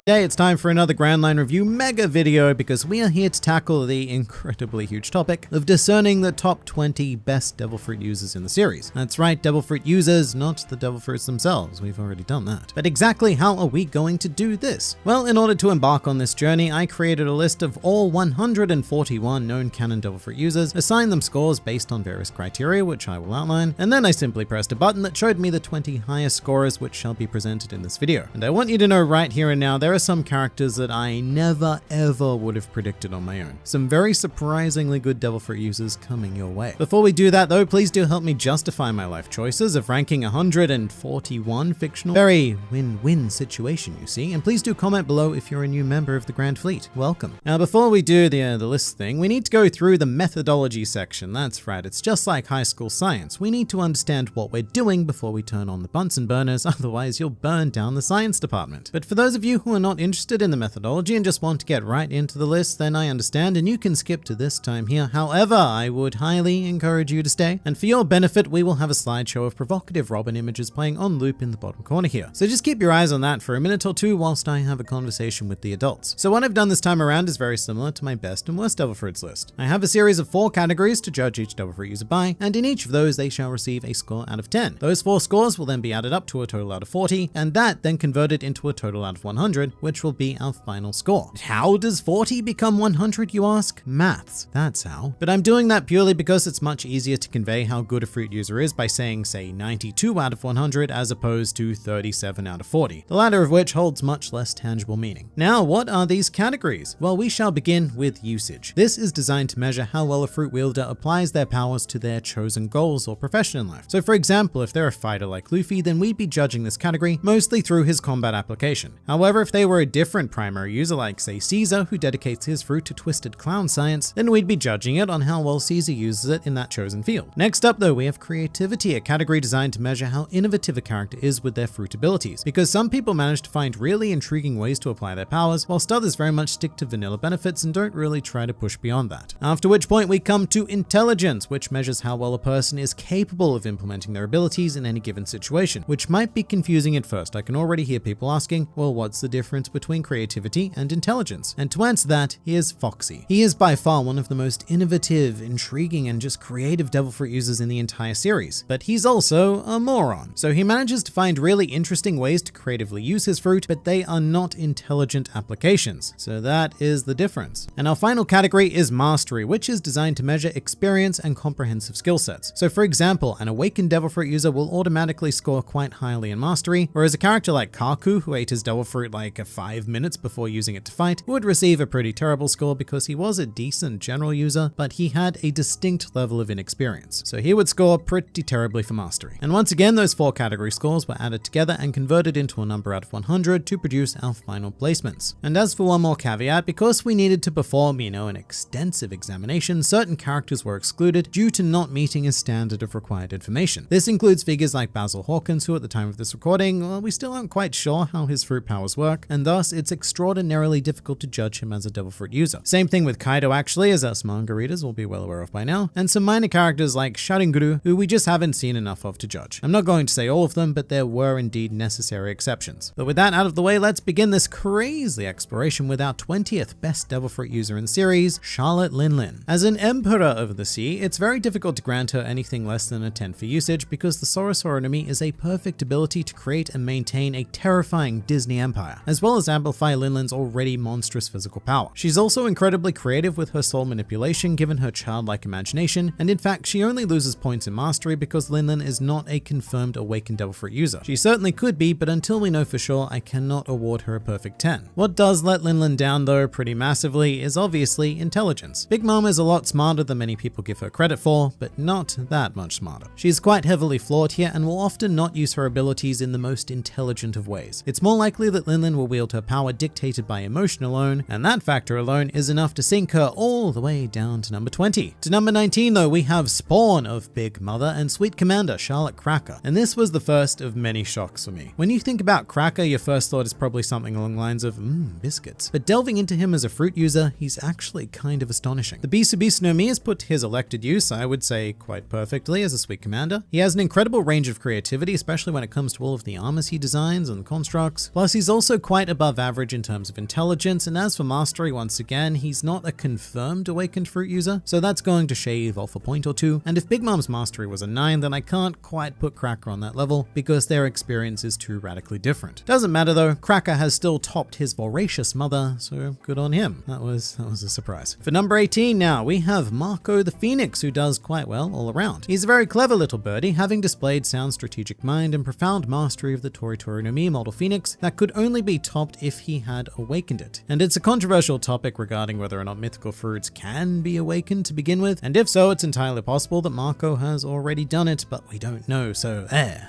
Today it's time for another Grand Line Review mega video because we are here to tackle the incredibly huge topic of discerning the top 20 best Devil Fruit users in the series. That's right, Devil Fruit users, not the Devil Fruits themselves. We've already done that. But exactly how are we going to do this? Well, in order to embark on this journey, I created a list of all 141 known canon Devil Fruit users, assigned them scores based on various criteria, which I will outline, and then I simply pressed a button that showed me the 20 highest scorers which shall be presented in this video. And I want you to know right here and now, there are some characters that I never ever would have predicted on my own. Some very surprisingly good Devil Fruit users coming your way. Before we do that though, please do help me justify my life choices of ranking 141 fictional. Very win-win situation, you see, and please do comment below if you're a new member of the Grand Fleet. Welcome. Now before we do the list thing, we need to go through the methodology section. That's right, it's just like high school science. We need to understand what we're doing before we turn on the Bunsen burners, otherwise you'll burn down the science department. But for those of you who are not interested in the methodology and just want to get right into the list, then I understand and you can skip to this time here. However, I would highly encourage you to stay. And for your benefit, we will have a slideshow of provocative Robin images playing on loop in the bottom corner here. So just keep your eyes on that for a minute or two whilst I have a conversation with the adults. So what I've done this time around is very similar to my best and worst Devil Fruits list. I have a series of 4 categories to judge each Devil Fruit user by, and in each of those they shall receive a score out of 10. Those 4 scores will then be added up to a total out of 40, and that then converted into a total out of 100, which will be our final score. How does 40 become 100, you ask? Maths, that's how. But I'm doing that purely because it's much easier to convey how good a fruit user is by saying, say, 92 out of 100 as opposed to 37 out of 40, the latter of which holds much less tangible meaning. Now, what are these categories? Well, we shall begin with usage. This is designed to measure how well a fruit wielder applies their powers to their chosen goals or profession in life. So for example, if they're a fighter like Luffy, then we'd be judging this category mostly through his combat application. However, if they were a different primary user like say Caesar, who dedicates his fruit to twisted clown science, then we'd be judging it on how well Caesar uses it in that chosen field. Next up though, we have creativity, a category designed to measure how innovative a character is with their fruit abilities, because some people manage to find really intriguing ways to apply their powers, whilst others very much stick to vanilla benefits and don't really try to push beyond that. After which point we come to intelligence, which measures how well a person is capable of implementing their abilities in any given situation, which might be confusing at first. I can already hear people asking, well, what's the difference between creativity and intelligence? And to answer that, here's Foxy. He is by far one of the most innovative, intriguing, and just creative Devil Fruit users in the entire series. But he's also a moron. So he manages to find really interesting ways to creatively use his fruit, but they are not intelligent applications. So that is the difference. And our final category is mastery, which is designed to measure experience and comprehensive skill sets. So for example, an awakened Devil Fruit user will automatically score quite highly in mastery, whereas a character like Kaku, who ate his Devil Fruit like 5 minutes before using it to fight, would receive a pretty terrible score because he was a decent general user, but he had a distinct level of inexperience. So he would score pretty terribly for mastery. And once again, those 4 category scores were added together and converted into a number out of 100 to produce our final placements. And as for one more caveat, because we needed to perform, an extensive examination, certain characters were excluded due to not meeting a standard of required information. This includes figures like Basil Hawkins, who at the time of this recording, well, we still aren't quite sure how his fruit powers work, and thus it's extraordinarily difficult to judge him as a Devil Fruit user. Same thing with Kaido actually, as us manga readers will be well aware of by now, and some minor characters like Sharinguru, who we just haven't seen enough of to judge. I'm not going to say all of them, but there were indeed necessary exceptions. But with that out of the way, let's begin this crazy exploration with our 20th best Devil Fruit user in the series, Charlotte Linlin. As an Emperor of the Sea, it's very difficult to grant her anything less than a 10 for usage because the Sora Soronami is a perfect ability to create and maintain a terrifying Disney empire, as well as amplify Linlin's already monstrous physical power. She's also incredibly creative with her soul manipulation given her childlike imagination, and in fact she only loses points in mastery because Linlin is not a confirmed awakened Devil Fruit user. She certainly could be, but until we know for sure, I cannot award her a perfect 10. What does let Linlin down though pretty massively is obviously intelligence. Big Mom is a lot smarter than many people give her credit for, but not that much smarter. She's quite heavily flawed here and will often not use her abilities in the most intelligent of ways. It's more likely that Linlin will wield her power dictated by emotion alone, and that factor alone is enough to sink her all all the way down to number 20. To number 19 though, we have Spawn of Big Mother and Sweet Commander Charlotte Cracker. And this was the first of many shocks for me. When you think about Cracker, your first thought is probably something along the lines of, biscuits. But delving into him as a fruit user, he's actually kind of astonishing. The Bisu Bisu no Mi has put his elected use, I would say, quite perfectly as a Sweet Commander. He has an incredible range of creativity, especially when it comes to all of the armors he designs and constructs. Plus, he's also quite above average in terms of intelligence, and as for mastery, once again, he's not a confirmed awakened fruit user, so that's going to shave off a point or two. And if Big Mom's mastery was a 9, then I can't quite put Cracker on that level because their experience is too radically different. Doesn't matter though, Cracker has still topped his voracious mother, so good on him. That was a surprise. For number 18 now, we have Mako the Phoenix, who does quite well all around. He's a very clever little birdie, having displayed sound strategic mind and profound mastery of the Tori no Mi model Phoenix that could only be topped if he had awakened it. And it's a controversial topic regarding whether or not mythical fruits can be awakened to begin with, and if so, it's entirely possible that Mako has already done it, but we don't know, so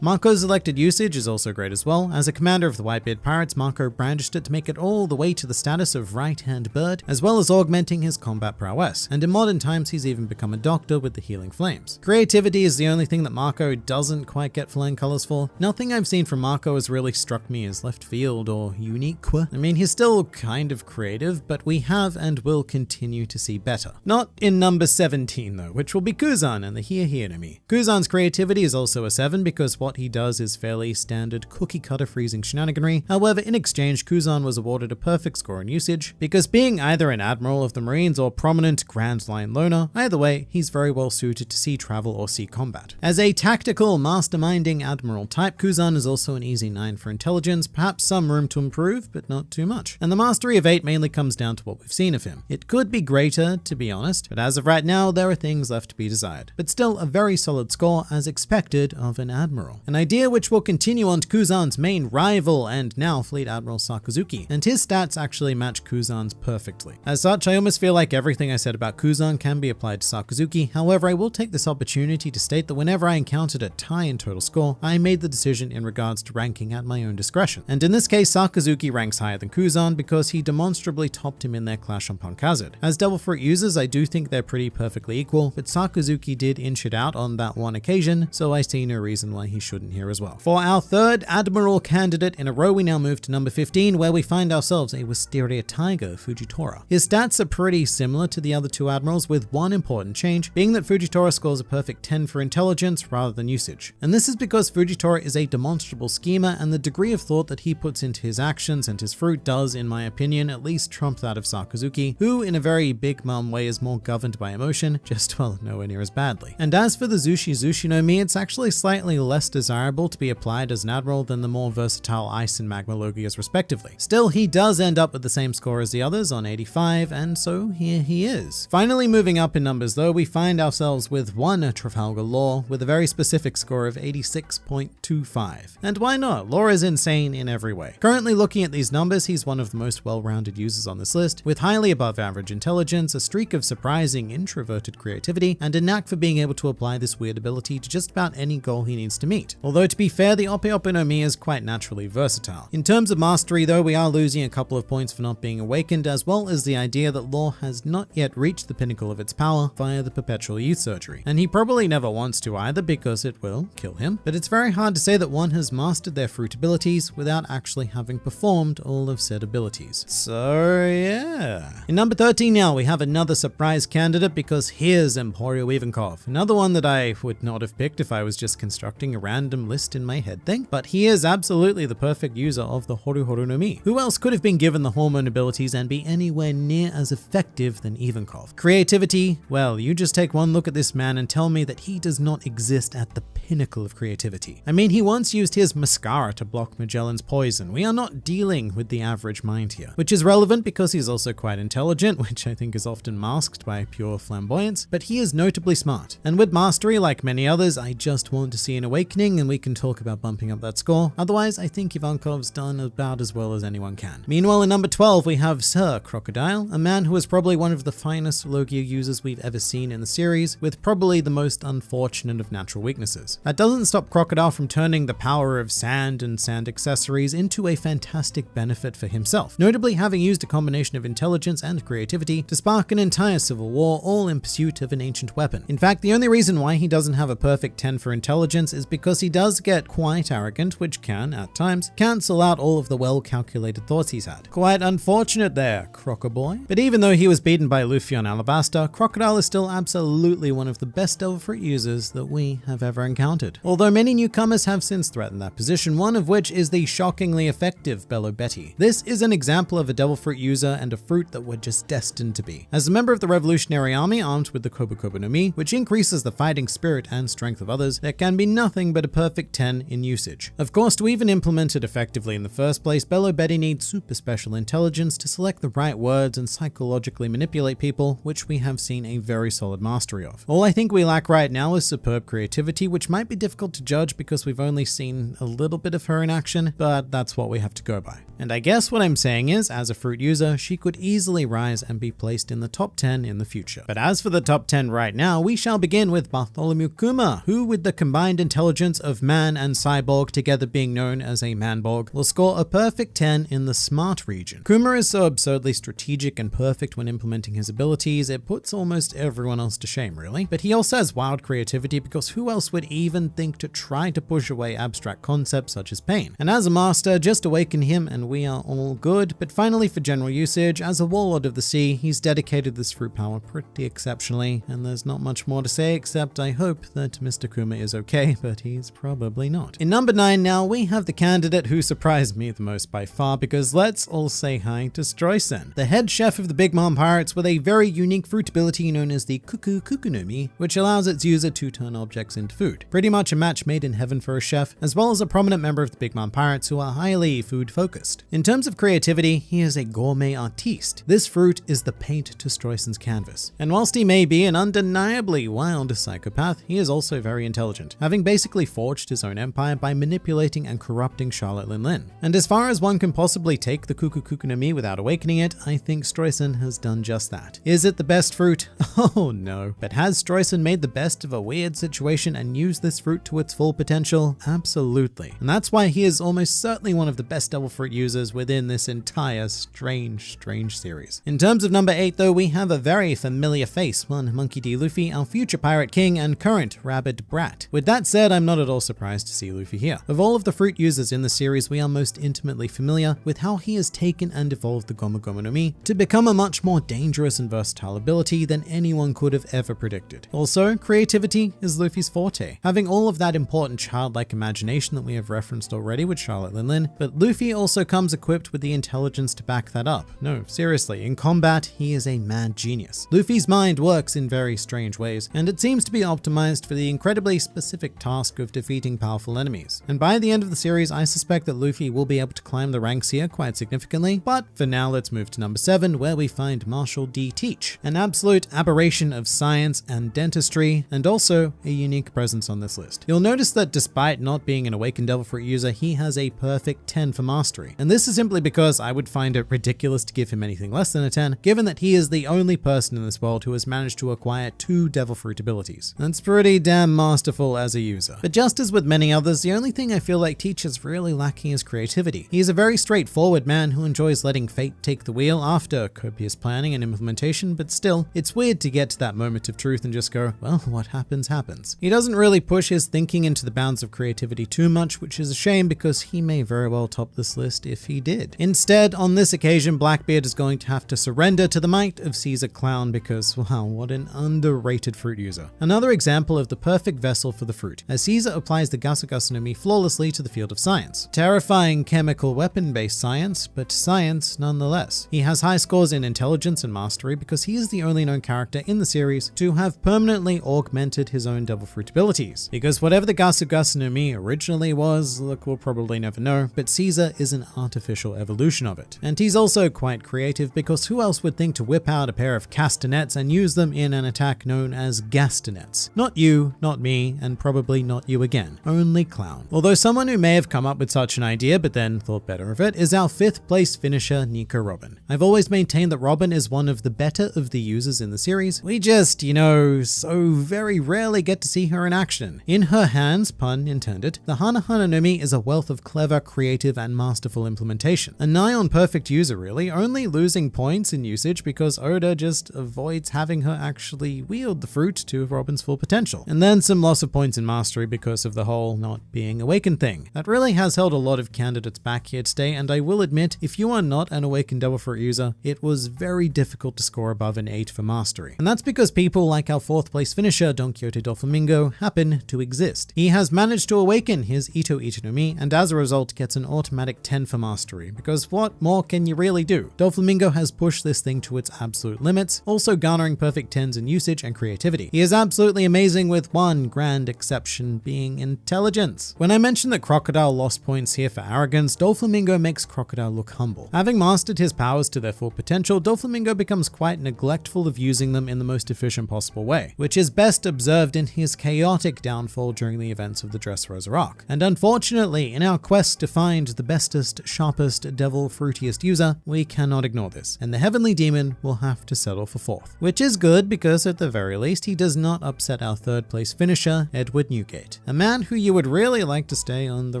Mako's elected usage is also great as well. As a commander of the Whitebeard Pirates, Mako brandished it to make it all the way to the status of right-hand bird, as well as augmenting his combat prowess, and in modern times he's even become a doctor with the healing flames. Creativity is the only thing that Mako doesn't quite get flying colors for. Nothing I've seen from Mako has really struck me as left field or unique. I mean, he's still kind of creative, but we have and will continue to see better. Not in number 17 though, which will be Kuzan and the Here no Mi. Kuzan's creativity is also a 7 because what he does is fairly standard cookie cutter freezing shenaniganry. However, in exchange, Kuzan was awarded a perfect score in usage because being either an admiral of the Marines or prominent Grand Line loner, either way, he's very well suited to sea travel or sea combat. As a tactical, masterminding admiral type, Kuzan is also an easy 9 for intelligence, perhaps some room to improve, but not too much. And the mastery of 8 mainly comes down to what we've seen of him. It could be greater, to be honest, but as of right now, there are things left to be desired. But still a very solid score as expected of an admiral. An idea which will continue on to Kuzan's main rival and now Fleet Admiral Sakazuki, and his stats actually match Kuzan's perfectly. As such, I almost feel like everything I said about Kuzan can be applied to Sakazuki. However, I will take this opportunity to state that whenever I encountered a tie in total score, I made the decision in regards to ranking at my own discretion. And in this case, Sakazuki ranks higher than Kuzan because he demonstrably topped him in their clash on Punk Hazard. As Devil Fruit users, I do think they're pretty perfectly equal, but Sakazuki did inch it out on that one occasion, so I see no reason why he shouldn't here as well. For our third Admiral candidate in a row, we now move to number 15, where we find ourselves a Wisteria Tiger, Fujitora. His stats are pretty similar to the other two Admirals, with one important change, being that Fujitora scores a perfect 10 for intelligence rather than usage. And this is because Fujitora is a demonstrable schemer, and the degree of thought that he puts into his actions and his fruit does, in my opinion, at least trump that of Sakazuki, who in a very Big Mom way is more governed by emotion, just well, nowhere near as badly. And as for the Zushi no Mi, it's actually slightly less desirable to be applied as an admiral than the more versatile Ice and Magma Logias respectively. Still, he does end up with the same score as the others on 85, and so here he is. Finally moving up in numbers though, we find ourselves with one Trafalgar Law with a very specific score of 86.25. And why not? Law is insane in every way. Currently looking at these numbers, he's one of the most well-rounded users on this list, with highly above average intelligence, a streak of surprising introverted creativity, and a knack for being able to apply this weird ability to just about any goal he needs to meet. Although to be fair, the Ope Ope no Mi is quite naturally versatile. In terms of mastery though, we are losing a couple of points for not being awakened, as well as the idea that Law has not yet reached the pinnacle of its power via the perpetual youth surgery. And he probably never wants to either because it will kill him, but it's very hard to say that one has mastered their fruit abilities without actually having performed all of said abilities. So yeah. In number 13 now, we have another surprise candidate because here's Emporio Ivankov, another one that I would not have picked if I was just constructing a random list in my head thing, but he is absolutely the perfect user of the Horu no Mi. Who else could have been given the hormone abilities and be anywhere near as effective than Ivankov? Creativity, well, you just take one look at this man and tell me that he does not exist at the pinnacle of creativity. I mean, he once used his mascara to block Magellan's poison. We are not dealing with the average mind here, which is relevant because he's also quite intelligent, which I think is often masked by pure flamboyance, but he is notably smart. And with mastery, like many others, I just want to see an awakening and we can talk about bumping up that score. Otherwise, I think Ivankov's done about as well as anyone can. Meanwhile, in number 12, we have Sir Crocodile, a man who is probably one of the finest Logia users we've ever seen in the series, with probably the most unfortunate of natural weaknesses. That doesn't stop Crocodile from turning the power of sand and sand accessories into a fantastic benefit for himself, notably having used a combination of intelligence and creativity to spark an entire civil war, all in pursuit of an ancient weapon. In fact, the only reason why he doesn't have a perfect 10 for intelligence is because he does get quite arrogant, which can, at times, cancel out all of the well-calculated thoughts he's had. Quite unfortunate there, Crocoboy. But even though he was beaten by Luffy on Alabasta, Crocodile is still absolutely one of the best Devil Fruit users that we have ever encountered. Although many newcomers have since threatened that position, one of which is the shockingly effective Bello Betty. This is an example of a Devil Fruit user and a fruit that we're just destined to be. As a member of the Revolutionary Army armed with the Kobu Kobu no Mi, which increases the fighting spirit and strength of others, there can be nothing but a perfect 10 in usage. Of course, to even implement it effectively in the first place, Bello Betty needs super special intelligence to select the right words and psychologically manipulate people, which we have seen a very solid mastery of. All I think we lack right now is superb creativity, which might be difficult to judge because we've only seen a little bit of her in action, but that's what we have to go by. And I guess what I'm saying is, as a fruit user, she could easily rise and be placed in the top 10 in the future. But as for the top 10 right now, we shall begin with Bartholomew Kuma, who with the combined intelligence of man and cyborg, together being known as a manborg, will score a perfect 10 in the smart region. Kuma is so absurdly strategic and perfect when implementing his abilities, it puts almost everyone else to shame, really. But he also has wild creativity because who else would even think to try to push away abstract concepts such as pain? And as a master, just awaken him and we are all good. But finally, for general usage, as a warlord of the sea, he's dedicated this fruit power pretty exceptionally, and there's not much more to say except I hope that Mr. Kuma is okay, but he's probably not. In number 9 now, we have the candidate who surprised me the most by far, because let's all say hi to Streusen, the head chef of the Big Mom Pirates with a very unique fruit ability known as the Kuku Kuku no Mi, which allows its user to turn objects into food. Pretty much a match made in heaven for a chef, as well as a prominent member of the Big Mom Pirates who are highly food focused. In terms of creativity, he is a gourmet artiste. This fruit is the paint to Streusen's canvas. And whilst he may be an undeniably wild psychopath, he is also very intelligent, having basically forged his own empire by manipulating and corrupting Charlotte Lin Lin. And as far as one can possibly take the Kuku Kuku no Mi without awakening it, I think Streusen has done just that. Is it the best fruit? Oh no. But has Streusen made the best of a weird situation and used this fruit to its full potential? Absolutely. And that's why he is almost certainly one of the best Devil Fruit users within this entire strange series. In terms of number 8 though, we have a very familiar face, one Monkey D. Luffy, our future Pirate King and current Rabid Brat. With that said, I'm not at all surprised to see Luffy here. Of all of the fruit users in the series, we are most intimately familiar with how he has taken and evolved the Gomu Gomu no Mi to become a much more dangerous and versatile ability than anyone could have ever predicted. Also, creativity is Luffy's forte, having all of that important childlike imagination that we have referenced already with Charlotte Lin Lin, but Luffy also comes equipped with the intelligence to back that up. No, seriously, in combat, he is a mad genius. Luffy's mind works in very strange ways, and it seems to be optimized for the incredibly specific task of defeating powerful enemies. And by the end of the series, I suspect that Luffy will be able to climb the ranks here quite significantly, but for now, let's move to number 7, where we find Marshall D. Teach, an absolute aberration of science and dentistry, and also a unique presence on this list. You'll notice that despite not being an awakened Devil Fruit user, he has a perfect 10 for mastery. And this is simply because I would find it ridiculous to give him anything less than a 10, given that he is the only person in this world who has managed to acquire 2 Devil Fruit abilities. That's pretty damn masterful as a user. But just as with many others, the only thing I feel like Teach is really lacking is creativity. He is a very straightforward man who enjoys letting fate take the wheel after copious planning and implementation, but still, it's weird to get to that moment of truth and just go, well, what happens, happens. He doesn't really push his thinking into the bounds of creativity too much, which is a shame because he may very well top this list if he did. Instead, on this occasion, Blackbeard is going to have to surrender to the might of Caesar Clown because, wow, what an underrated fruit user. Another example of the perfect vessel for the fruit, as Caesar applies the Gasu Gasu no Mi flawlessly to the field of science. Terrifying chemical weapon-based science, but science nonetheless. He has high scores in intelligence and mastery because he is the only known character in the series to have permanently augmented his own Devil Fruit abilities. Because whatever the Gasu Gasu no Mi originally was, look, we'll probably never know, but Caesar is an artificial evolution of it. And he's also quite creative because who else would think to whip out a pair of castanets and use them in an attack known as gastanets? Not you, not me, and probably not you again. Only Clown. Although someone who may have come up with such an idea but then thought better of it is our 5th place finisher, Nico Robin. I've always maintained that Robin is one of the better of the users in the series. We just, so very rarely get to see her in action. In her hands, pun intended, the Hana Hana no Mi is a wealth of clever, creative, and masterful implementation. A nigh on perfect user really, only losing points in usage because Oda just avoids having her actually wield the fruit to Robin's full potential. And then some loss of points in mastery because of the whole not being awakened thing. That really has held a lot of candidates back here today, and I will admit, if you are not an awakened Devil Fruit user, it was very difficult to score above an 8 for mastery. And that's because people like our 4th place finisher, Don Quixote Doflamingo, happen to exist. He has managed to awaken his Ito Ichinomi, and as a result gets an automatic 10 for mastery, because what more can you really do? Doflamingo has pushed this thing to its absolute limits, also garnering perfect 10s in usage and creativity. He is absolutely amazing, with one grand exception being intelligence. When I mentioned that Crocodile lost points here for arrogance, Doflamingo makes Crocodile look humble. Having mastered his powers to their full potential, Doflamingo becomes quite neglectful of using them in the most efficient possible way, which is best observed in his chaotic downfall during the events of the Dressrosa arc. And unfortunately, in our quest to find the bestest, sharpest, devil fruitiest user, we cannot ignore this, and the Heavenly Demon will have to settle for 4th. Which is good, because at the very least he does not upset our 3rd place finisher, Edward Newgate, a man who you would really like to stay on the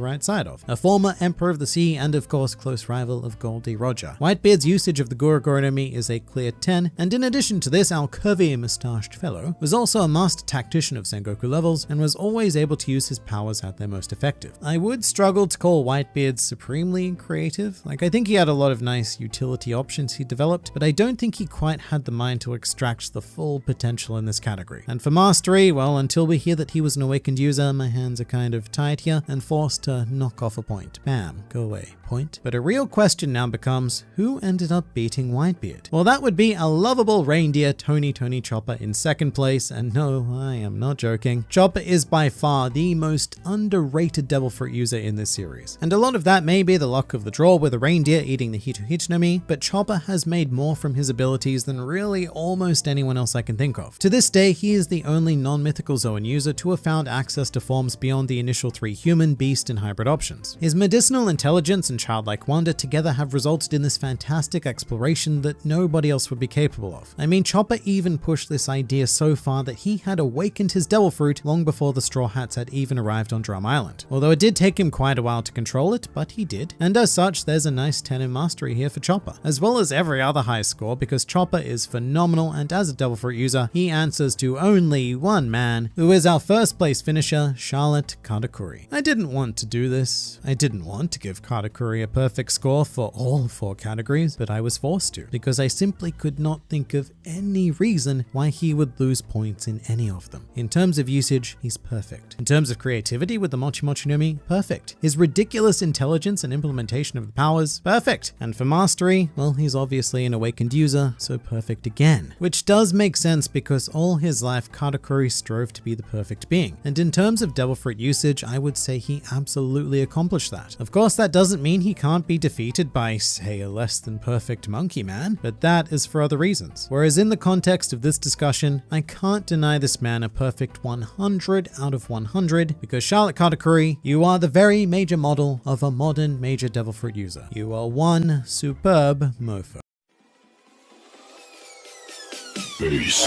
right side of, a former Emperor of the Sea and of course close rival of Goldie Roger. Whitebeard's usage of the Gurugoronomi is a clear 10, and in addition to this, our curvy moustached fellow was also a master tactician of Sengoku levels and was always able to use his powers at their most effective. I would struggle to call Whitebeard supremely creative. Like, I think he had a lot of nice utility options he developed, but I don't think he quite had the mind to extract the full potential in this category. And for mastery, well, until we hear that he was an awakened user, my hands are kind of tied here and forced to knock off a point. Bam, go away. Point. But a real question now becomes, who ended up beating Whitebeard? Well, that would be a lovable reindeer Tony Chopper in 2nd place, and no, I am not joking. Chopper is by far the most underrated Devil Fruit user in this series. And a lot of that may be the luck of the draw with a reindeer eating the Hito Ichinomi, but Chopper has made more from his abilities than really almost anyone else I can think of. To this day, he is the only non-mythical Zoan user to have found access to forms beyond the initial 3 human, beast, and hybrid options. His medicinal intelligence and childlike wonder together have resulted in this fantastic exploration that nobody else would be capable of. I mean, Chopper even pushed this idea so far that he had awakened his Devil Fruit long before the Straw Hats had even arrived on Drum Island. Although it did take him quite a while to control it, but he did. And as such, there's a nice 10 in mastery here for Chopper, as well as every other high score, because Chopper is phenomenal, and as a Devil Fruit user, he answers to only one man, who is our 1st place finisher, Charlotte Katakuri. I didn't want to do this. I didn't want to give Katakuri a perfect score for all 4 categories, but I was forced to, because I simply could not think of any reason why he would lose points in any of them. In terms of usage, he's perfect. In terms of creativity with the Mochi Mochi no Mi, perfect. His ridiculous intelligence and implementation of the powers, perfect. And for mastery, well, he's obviously an awakened user, so perfect again. Which does make sense because all his life, Katakuri strove to be the perfect being. And in terms of Devil Fruit usage, I would say he absolutely accomplished that. Of course, that doesn't mean he can't be defeated by, say, a less than perfect Monkey Man, but that is for other reasons. Whereas in the context of this discussion, I can't deny this man a perfect 100 out of 100, because Charlotte Katakuri, you are the very major model of a modern major Devil Fruit user. You are one superb mofo. Peace.